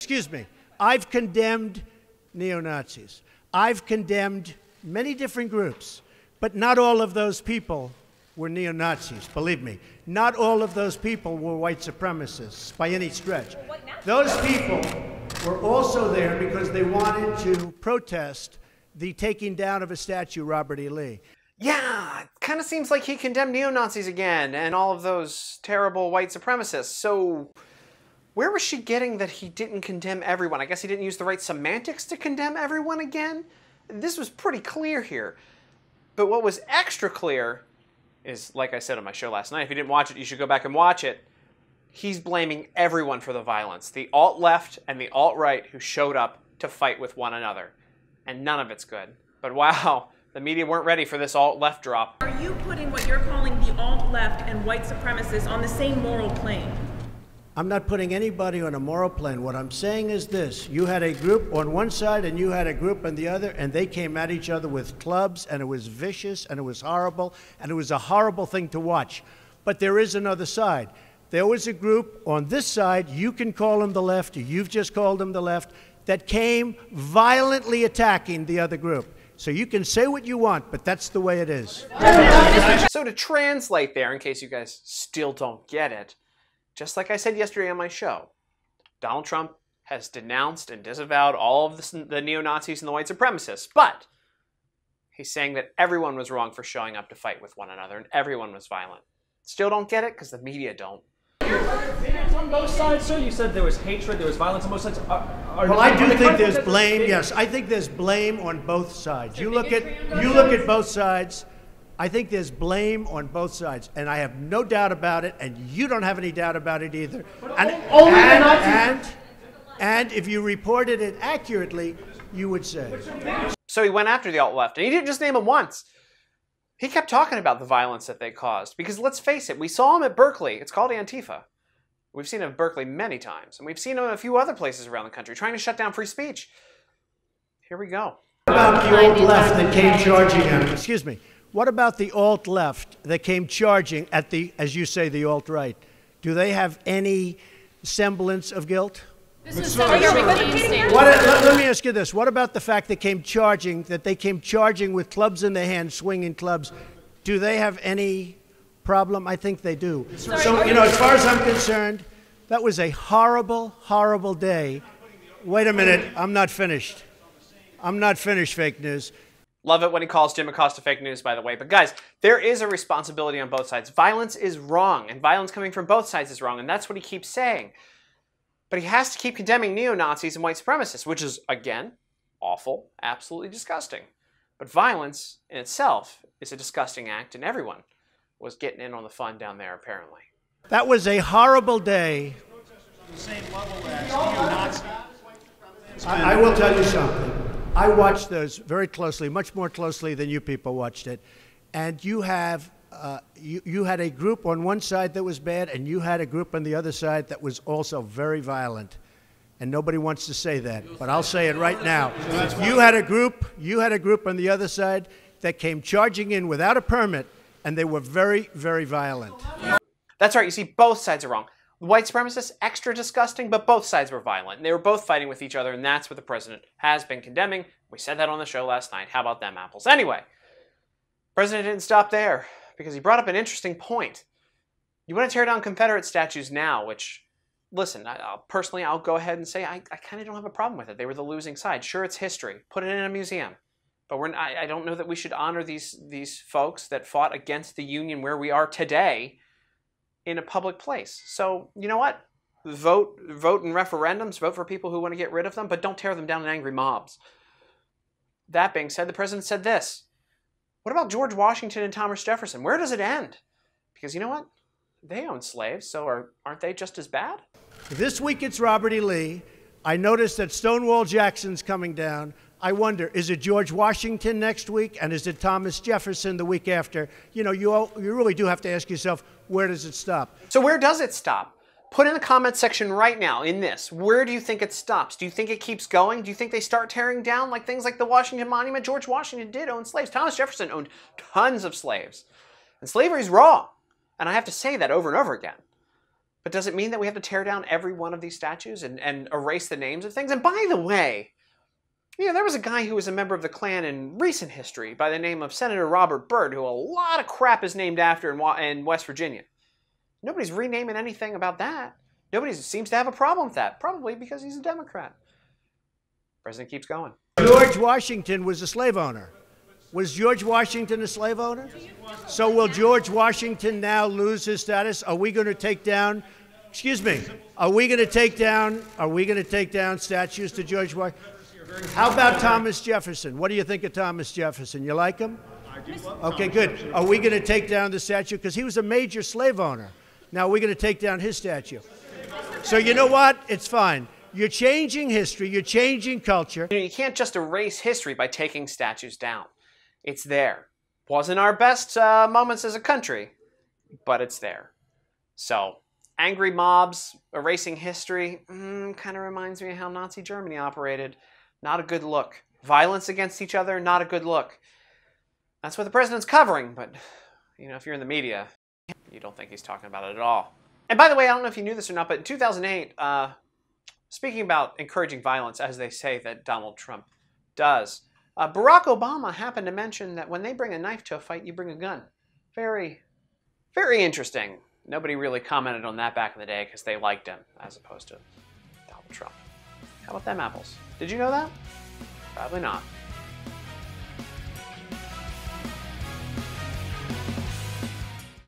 excuse me, I've condemned neo-Nazis. I've condemned many different groups, but not all of those people were neo-Nazis, believe me. Not all of those people were white supremacists by any stretch. Those people were also there because they wanted to protest the taking down of a statue, Robert E. Lee. Yeah, it kind of seems like he condemned neo-Nazis again and all of those terrible white supremacists. So where was she getting that he didn't condemn everyone? I guess he didn't use the right semantics to condemn everyone again? This was pretty clear here. But what was extra clear is, like I said on my show last night, if you didn't watch it, you should go back and watch it. He's blaming everyone for the violence. The alt-left and the alt-right who showed up to fight with one another. And none of it's good. But wow, the media weren't ready for this alt-left drop. Are you putting what you're calling the alt-left and white supremacists on the same moral plane? I'm not putting anybody on a moral plane. What I'm saying is this. You had a group on one side and you had a group on the other, and they came at each other with clubs, and it was vicious, and it was horrible, and it was a horrible thing to watch. But there is another side. There was a group on this side, you can call them the left, or you've just called them the left, that came violently attacking the other group. So you can say what you want, but that's the way it is. So to translate there, in case you guys still don't get it, just like I said yesterday on my show, Donald Trump has denounced and disavowed all of the neo-Nazis and the white supremacists, but he's saying that everyone was wrong for showing up to fight with one another and everyone was violent. Still don't get it because the media don't. It's on both sides, sir. You said there was hatred, there was violence on both sides. Well, I do think there's blame. Yes, I think there's blame on both sides. You look at both sides. I think there's blame on both sides, and I have no doubt about it, and you don't have any doubt about it either. And if you reported it accurately, you would say. So he went after the alt-left, and he didn't just name them once. He kept talking about the violence that they caused, because let's face it, we saw him at Berkeley. It's called Antifa. We've seen him at Berkeley many times, and we've seen him in a few other places around the country trying to shut down free speech. Here we go. What about the alt-left that came charging at him? Excuse me. What about the alt-left that came charging at the, as you say, the alt-right? Do they have any semblance of guilt? Let me ask you this. What about the fact they came charging with clubs in their hands, swinging clubs? Do they have any problem? I think they do. So, you know, as far as I'm concerned, that was a horrible, horrible day. Wait a minute. I'm not finished. I'm not finished, fake news. Love it when he calls Jim Acosta fake news, by the way. But guys, there is a responsibility on both sides. Violence is wrong, and violence coming from both sides is wrong, and that's what he keeps saying. But he has to keep condemning neo-Nazis and white supremacists, which is, again, awful, absolutely disgusting. But violence in itself is a disgusting act, and everyone was getting in on the fun down there, apparently. That was a horrible day. The same level as neo-Nazis. I will tell you something. I watched those very closely, much more closely than you people watched it. And you have, you had a group on one side that was bad, and you had a group on the other side that was also very violent. And nobody wants to say that, but I'll say it right now. You had a group on the other side that came charging in without a permit, and they were very, very violent. That's right. You see, both sides are wrong. White supremacists, extra disgusting, but both sides were violent. And they were both fighting with each other, and that's what the president has been condemning. We said that on the show last night. How about them apples? Anyway, the president didn't stop there, because he brought up an interesting point. You want to tear down Confederate statues now, which, listen, personally, I'll go ahead and say I kind of don't have a problem with it. They were the losing side. Sure, it's history. Put it in a museum. But I don't know that we should honor these folks that fought against the Union where we are today in a public place. So, you know what? Vote in referendums, vote for people who want to get rid of them, but don't tear them down in angry mobs. That being said, the president said this. What about George Washington and Thomas Jefferson? Where does it end? Because you know what? They owned slaves, so aren't they just as bad? This week it's Robert E. Lee. I noticed that Stonewall Jackson's coming down. I wonder, is it George Washington next week, and is it Thomas Jefferson the week after? You know, you really do have to ask yourself, where does it stop? So where does it stop? Put in the comment section right now in this. Where do you think it stops? Do you think it keeps going? Do you think they start tearing down like things like the Washington Monument? George Washington did own slaves. Thomas Jefferson owned tons of slaves. And slavery's wrong. And I have to say that over and over again. But does it mean that we have to tear down every one of these statues and erase the names of things? And by the way, you know, there was a guy who was a member of the Klan in recent history by the name of Senator Robert Byrd, who a lot of crap is named after in West Virginia. Nobody's renaming anything about that. Nobody seems to have a problem with that, probably because he's a Democrat. President keeps going. George Washington was a slave owner. Was George Washington a slave owner? So will George Washington now lose his status? Are we going to take down, excuse me, are we going to take down statues to George Washington? How about Thomas Jefferson? What do you think of Thomas Jefferson? You like him? Okay, good. Are we going to take down the statue? Because he was a major slave owner. Now we're going to take down his statue. So you know what? It's fine. You're changing history. You're changing culture. You can't just erase history by taking statues down. It's there. Wasn't our best moments as a country, but it's there. So, angry mobs, erasing history, kind of reminds me of how Nazi Germany operated. Not a good look. Violence against each other, not a good look. That's what the president's covering, but, you know, if you're in the media, you don't think he's talking about it at all. And by the way, I don't know if you knew this or not, but in 2008, speaking about encouraging violence, as they say that Donald Trump does, Barack Obama happened to mention that when they bring a knife to a fight, you bring a gun. Very, very interesting. Nobody really commented on that back in the day because they liked him as opposed to Donald Trump. How about them apples? Did you know that? Probably not.